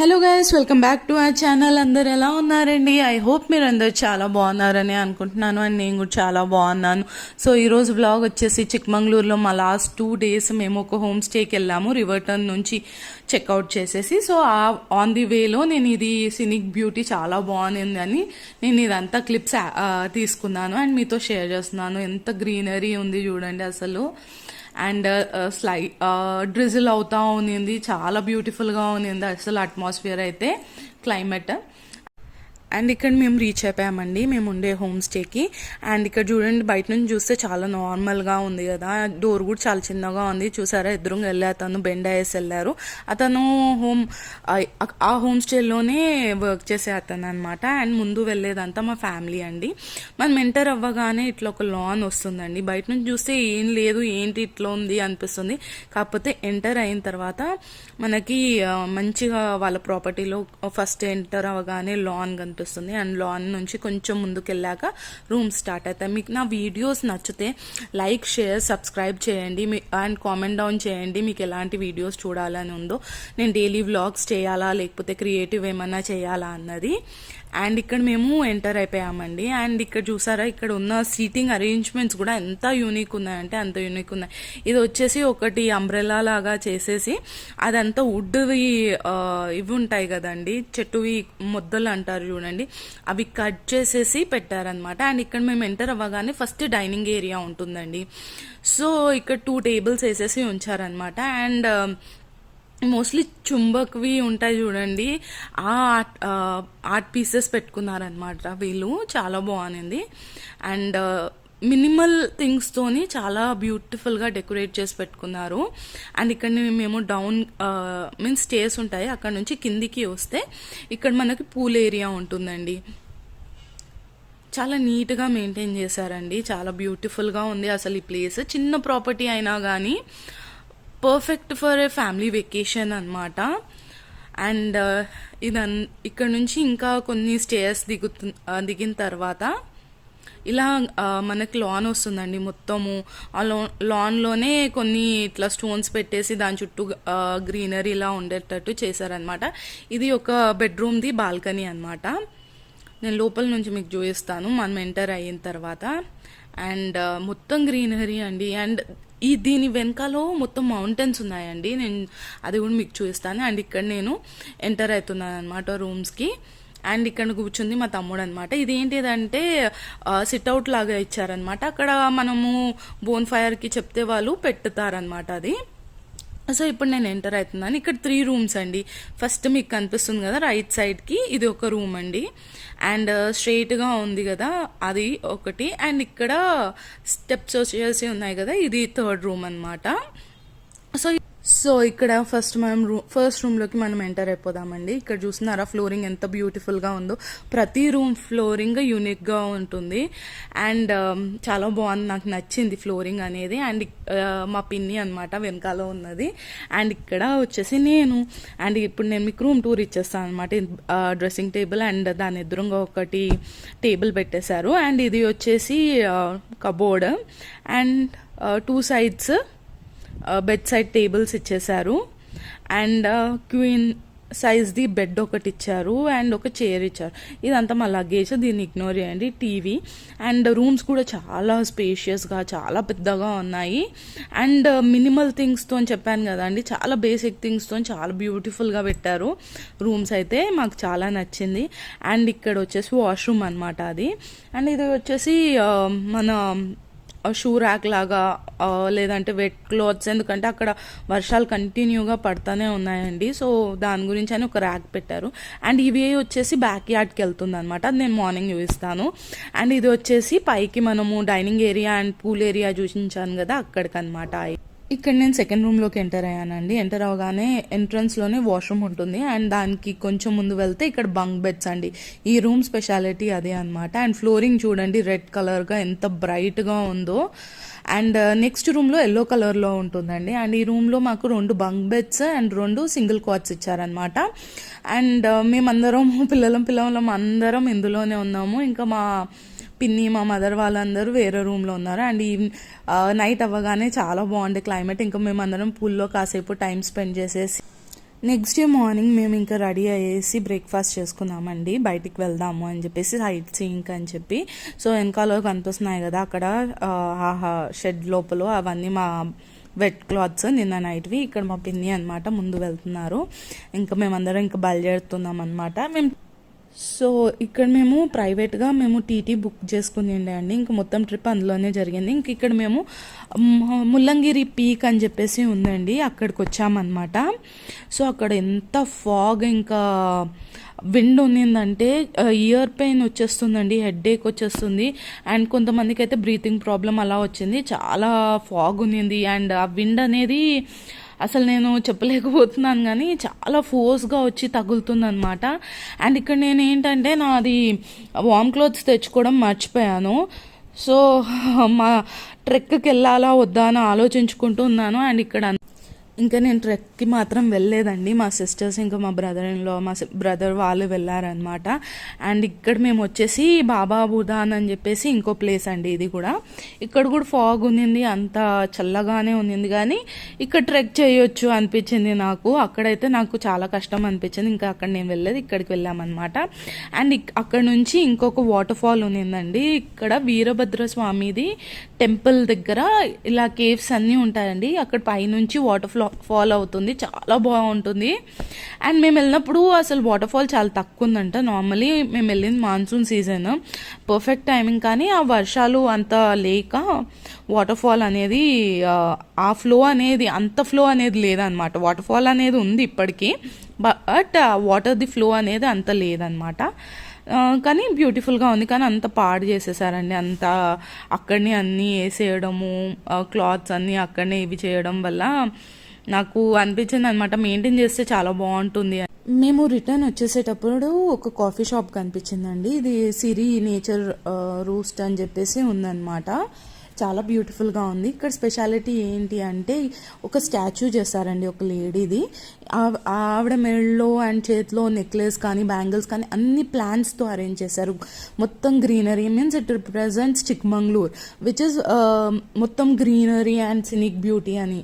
Hello guys, welcome back to our channel. అందరు ఎలా ఉన్నారండి? ఐ హోప్ మీరు అందరు చాలా బాగున్నారని అనుకుంటున్నాను అండ్ నేను కూడా చాలా బాగున్నాను. సో ఈరోజు వ్లాగ్ వచ్చేసి చిక్మంగళూరులో మా లాస్ట్ 2 days మేము ఒక హోమ్ స్టేకి వెళ్ళాము. రివర్టన్ నుంచి చెక్అవుట్ చేసేసి, సో ఆన్ ది వేలో నేను ఇది సినిక్ బ్యూటీ చాలా బాగుంది అని నేను ఇదంతా క్లిప్స్ తీసుకున్నాను అండ్ మీతో షేర్ చేస్తున్నాను. ఎంత గ్రీనరీ ఉంది చూడండి అసలు. అండ్ డ్రిజిల్ అవుతా ఉన్నింది, చాలా బ్యూటిఫుల్గా ఉన్నింది అసలు అట్మాస్ఫియర్ అయితే, క్లైమేట్. అండ్ ఇక్కడ మేము రీచ్ అయిపోయామండి మేము ఉండే హోమ్ స్టేకి. అండ్ ఇక్కడ చూడండి, బయట నుంచి చూస్తే చాలా నార్మల్గా ఉంది కదా, డోర్ కూడా చాలా చిన్నగా ఉంది. చూసారా, ఎదురుగా వెళ్ళి అతను బెండ్ అయ్యేసి వెళ్ళారు. అతను ఆ హోమ్ స్టేలోనే వర్క్ చేసే అతను అనమాట. అండ్ ముందు వెళ్ళేదంతా మా ఫ్యామిలీ అండి. మనం ఎంటర్ అవ్వగానే ఇట్లా ఒక లాన్ వస్తుందండి. బయట నుంచి చూస్తే ఏం లేదు, ఏంటి ఇట్లా ఉంది అనిపిస్తుంది. కాకపోతే ఎంటర్ అయిన తర్వాత మనకి మంచిగా వాళ్ళ ప్రాపర్టీలో ఫస్ట్ ఎంటర్ అవ్వగానే లాన్ కనిపిస్తుంది. అండ్ లాన్ నుంచి కొంచెం ముందుకు వెళ్ళాక రూమ్ స్టార్ట్ అవుతాయి. మీకు నా వీడియోస్ నచ్చితే లైక్, షేర్, సబ్స్క్రైబ్ చేయండి అండ్ కామెంట్ డౌన్ చేయండి మీకు ఎలాంటి వీడియోస్ చూడాలని ఉందో. నేను డైలీ వ్లాగ్స్ చేయాలా లేకపోతే క్రియేటివ్ ఏమన్నా చేయాలా అన్నది. అండ్ ఇక్కడ మేము ఎంటర్ అయిపోయామండి. అండ్ ఇక్కడ చూసారా, ఇక్కడ ఉన్న సీటింగ్ అరేంజ్మెంట్స్ కూడా ఎంత యూనిక్ ఉన్నాయంటే అంత యూనిక్ ఉన్నాయి. ఇది వచ్చేసి ఒకటి అంబ్రెలా లాగా చేసేసి అదంతా వుడ్వి ఇవి ఉంటాయి కదండి, చెట్టువి ముద్దలు అంటారు చూడండి, అవి కట్ చేసేసి పెట్టారనమాట. అండ్ ఇక్కడ మేము ఎంటర్ అవ్వగానే ఫస్ట్ డైనింగ్ ఏరియా ఉంటుందండి. సో ఇక్కడ 2 tables వేసేసి ఉంచారనమాట. అండ్ మోస్ట్లీ చుంబక్వి ఉంటాయి చూడండి, ఆ ఆర్ట్ పీసెస్ పెట్టుకున్నారనమాట వీళ్ళు. చాలా బాగుంది. అండ్ మినిమల్ థింగ్స్తోని చాలా బ్యూటిఫుల్గా డెకరేట్ చేసి పెట్టుకున్నారు. అండ్ ఇక్కడ మేము డౌన్ మీన్స్ స్టేర్స్ ఉంటాయి, అక్కడ నుంచి కిందికి వస్తే ఇక్కడ మనకి పూల్ ఏరియా ఉంటుందండి. చాలా నీట్గా మెయింటైన్ చేశారండి, చాలా బ్యూటిఫుల్గా ఉంది అసలు ఈ ప్లేస్. చిన్న ప్రాపర్టీ అయినా కానీ perfect for a family vacation అనమాట. అండ్ ఇక్కడ నుంచి ఇంకా కొన్ని స్టేర్స్ దిగిన తర్వాత ఇలా మనకి లాన్ వస్తుందండి మొత్తము. ఆ లాన్లోనే కొన్ని ఇట్లా స్టోన్స్ పెట్టేసి దాని చుట్టూ గ్రీనరీ ఇలా ఉండేటట్టు చేశారనమాట. ఇది ఒక బెడ్రూమ్ది బాల్కనీ అనమాట. నేను లోపల నుంచి మీకు చూపిస్తాను మనం ఎంటర్ అయిన తర్వాత. అండ్ మొత్తం గ్రీనరీ అండి. అండ్ దీని వెనకాలో మొత్తం మౌంటైన్స్ ఉన్నాయండి, నేను అది కూడా మీకు చూపిస్తాను. అండ్ ఇక్కడ నేను ఎంటర్ అవుతున్నాను అనమాట రూమ్స్కి. అండ్ ఇక్కడ కూర్చుంది మా తమ్ముడు అనమాట. ఇది ఏంటిదంటే సిట్అవుట్ లాగా ఇచ్చారనమాట. అక్కడ మనము బోన్ ఫైర్కి చెప్తే వాళ్ళు పెట్టుతారనమాట అది. సో ఇప్పుడు నేను ఎంటర్ అవుతున్నాను. ఇక్కడ 3 rooms అండి. ఫస్ట్ మీకు కనిపిస్తుంది కదా రైట్ సైడ్కి, ఇది ఒక రూమ్ అండి. అండ్ స్ట్రైట్గా ఉంది కదా అది ఒకటి. అండ్ ఇక్కడ స్టెప్స్ వచ్చేసి ఉన్నాయి కదా, ఇది 3rd room అనమాట. సో ఇక్కడ ఫస్ట్ రూమ్లోకి మనం ఎంటర్ అయిపోదామండి. ఇక్కడ చూస్తున్నారా ఫ్లోరింగ్ ఎంత బ్యూటిఫుల్గా ఉందో. ప్రతి రూమ్ ఫ్లోరింగ్ యూనిక్గా ఉంటుంది. అండ్ చాలా బాగుంది, నాకు నచ్చింది ఫ్లోరింగ్ అనేది. అండ్ మా పిన్ని అనమాట వెనకాల ఉన్నది. అండ్ ఇక్కడ వచ్చేసి నేను. అండ్ ఇప్పుడు నేను మీకు రూమ్ టూర్ ఇచ్చేస్తాను అనమాట. డ్రెస్సింగ్ టేబుల్ అండ్ దాని ఎదురుగా ఒకటి టేబుల్ పెట్టేశారు. అండ్ ఇది వచ్చేసి cupboard. And 2 sides bed side tables ఇచ్చేసారు. అండ్ క్వీన్ సైజ్ది బెడ్ ఒకటి ఇచ్చారు అండ్ ఒక చైర్ ఇచ్చారు. ఇదంతా మా లగేజ్, దీన్ని ఇగ్నోర్ చేయండి. టీవీ అండ్ రూమ్స్ కూడా చాలా స్పేషియస్గా చాలా పెద్దగా ఉన్నాయి. అండ్ మినిమల్ థింగ్స్తో చెప్పాను కదండి, చాలా బేసిక్ థింగ్స్తో చాలా బ్యూటిఫుల్గా పెట్టారు రూమ్స్ అయితే. మాకు చాలా నచ్చింది. అండ్ ఇక్కడ వచ్చేసి వాష్రూమ్ అనమాట అది. అండ్ ఇది వచ్చేసి మన షూ ర్యాక్ లాగా, లేదంటే వెట్ క్లాత్స్, ఎందుకంటే అక్కడ వర్షాలు కంటిన్యూగా పడుతూనే ఉన్నాయండి. సో దాని గురించి అని ఒక ర్యాక్ పెట్టారు. అండ్ ఇవి వచ్చేసి బ్యాక్ యార్డ్కి వెళ్తుంది అనమాట, అది నేను మార్నింగ్ చూపిస్తాను. అండ్ ఇది వచ్చేసి పైకి మనము dining area and pool area చూపించాను కదా, అక్కడికి అనమాట. ఇక్కడ నేను సెకండ్ రూమ్లోకి ఎంటర్ అయ్యానండి. ఎంటర్ అవగానే ఎంట్రన్స్లోనే వాష్రూమ్ ఉంటుంది. అండ్ దానికి కొంచెం ముందు వెళ్తే ఇక్కడ బంక్ బెడ్స్ అండి. ఈ రూమ్ స్పెషాలిటీ అదే అనమాట. అండ్ ఫ్లోరింగ్ చూడండి రెడ్ కలర్గా ఎంత బ్రైట్గా ఉందో. అండ్ నెక్స్ట్ రూమ్లో ఎల్లో కలర్లో ఉంటుందండి. అండ్ ఈ రూమ్లో మాకు 2 bunk beds and 2 single cots ఇచ్చారనమాట. అండ్ మేమందరం పిల్లలం అందరం ఇందులోనే ఉన్నాము. ఇంకా మా పిన్ని, మా మదర్ వాళ్ళందరూ వేరే రూమ్లో ఉన్నారు. అండ్ ఈ నైట్ అవ్వగానే చాలా బాగుండే క్లైమేట్. ఇంకా మేమందరం పూల్లో కాసేపు టైం స్పెండ్ చేసేసి నెక్స్ట్ డే మార్నింగ్ మేము ఇంకా రెడీ అయ్యేసి బ్రేక్ఫాస్ట్ చేసుకున్నామండి. బయటికి వెళ్దాము అని చెప్పేసి సైట్ సీయింగ్ అని చెప్పి. సో వెనకాల కనిపిస్తున్నాయి కదా అక్కడ షెడ్ లోపల అవన్నీ మా వెట్ క్లాత్స్ నిన్న నైట్వి. ఇక్కడ మా పిన్ని అనమాట ముందు వెళ్తున్నారు. ఇంకా మేమందరం ఇంకా బయలుదేరుతున్నాం అనమాట. సో ఇక్కడ మేము ప్రైవేట్గా మేము టీటీ బుక్ చేసుకుని అండి. ఇంకా మొత్తం ట్రిప్ అందులోనే జరిగింది. ఇంక ఇక్కడ మేము ముల్లంగిరి పీక్ అని చెప్పేసి ఉందండి, అక్కడికి వచ్చామన్నమాట. సో అక్కడ ఎంత ఫాగ్ ఇంకా విండ్ ఉన్నిందంటే ఇయర్ పెయిన్ వచ్చేస్తుందండి, హెడ్ఏక్ వచ్చేస్తుంది. అండ్ కొంతమందికి అయితే బ్రీతింగ్ ప్రాబ్లం అలా వచ్చింది. చాలా ఫాగ్ ఉన్నింది అండ్ ఆ విండ్ అనేది అసలు నేను చెప్పలేకపోతున్నాను, కానీ చాలా ఫోర్స్గా వచ్చి తగులుతుంది అనమాట. అండ్ ఇక్కడ నేను ఏంటంటే నాది వామ్ క్లోత్స్ తెచ్చుకోవడం మర్చిపోయాను. సో మా ట్రెక్కి వెళ్ళాలా వద్దా అని ఆలోచించుకుంటూ ఉన్నాను. అండ్ ఇక్కడ ఇంకా నేను ట్రెక్కి మాత్రం వెళ్ళలేదండి. మా సిస్టర్స్ ఇంకా మా బ్రదర్ వాళ్ళు వెళ్ళారనమాట. అండ్ ఇక్కడ మేము వచ్చేసి బాబా బుధాన్ అని చెప్పేసి ఇంకో ప్లేస్ అండి. ఇది కూడా ఇక్కడ కూడా ఫాగ్ ఉన్నింది, అంత చల్లగానే ఉన్నింది, కానీ ఇక్కడ ట్రెక్ చేయొచ్చు అనిపించింది నాకు. అక్కడైతే నాకు చాలా కష్టం అనిపించింది. ఇంకా అక్కడ నేను వెళ్ళేది ఇక్కడికి వెళ్ళామన్నమాట. అండ్ అక్కడ నుంచి ఇంకొక వాటర్ ఫాల్ ఉన్నిందండి. ఇక్కడ వీరభద్ర స్వామిది టెంపుల్ దగ్గర ఇలా కేవ్స్ అన్నీ ఉంటాయండి. అక్కడ పైనుంచి వాటర్ ఫాల్ అవుతుంది, చాలా బాగుంటుంది. అండ్ మేము వెళ్ళినప్పుడు అసలు వాటర్ ఫాల్ చాలా తక్కువ ఉందంట. నార్మలీ మేము వెళ్ళింది మాన్సూన్ సీజన్, పర్ఫెక్ట్ టైమింగ్, కానీ ఆ వర్షాలు అంత లేక వాటర్ ఫాల్ అనేది ఆ ఫ్లో అనేది అంత ఫ్లో అనేది లేదనమాట. వాటర్ ఫాల్ అనేది ఉంది ఇప్పటికీ, బట్ వాటర్ది ఫ్లో అనేది అంత లేదనమాట. కానీ బ్యూటిఫుల్గా ఉంది, కానీ అంత పాడు చేసేసారండి. అంత అక్కడనే అన్నీ వేసేయడము, క్లాత్స్ అన్నీ అక్కడనే ఇవి చేయడం వల్ల నాకు అనిపించింది అనమాట, మెయింటైన్ చేస్తే చాలా బాగుంటుంది. మేము రిటర్న్ వచ్చేసేటప్పుడు ఒక కాఫీ షాప్ కనిపించిందండి. ఇది సిరి నేచర్ రూస్ట్ అని చెప్పేసి ఉందన్నమాట. చాలా బ్యూటిఫుల్గా ఉంది. ఇక్కడ స్పెషాలిటీ ఏంటి అంటే ఒక స్టాచ్యూ చేస్తారండి ఒక లేడీది. ఆవిడ మెడలో అండ్ చేతిలో నెక్లెస్ కానీ బ్యాంగిల్స్ కానీ అన్ని ప్లాంట్స్తో అరేంజ్ చేశారు. మొత్తం greenery means it represents Chikmagalur, which is మొత్తం గ్రీనరీ అండ్ సినిక్ బ్యూటీ అని.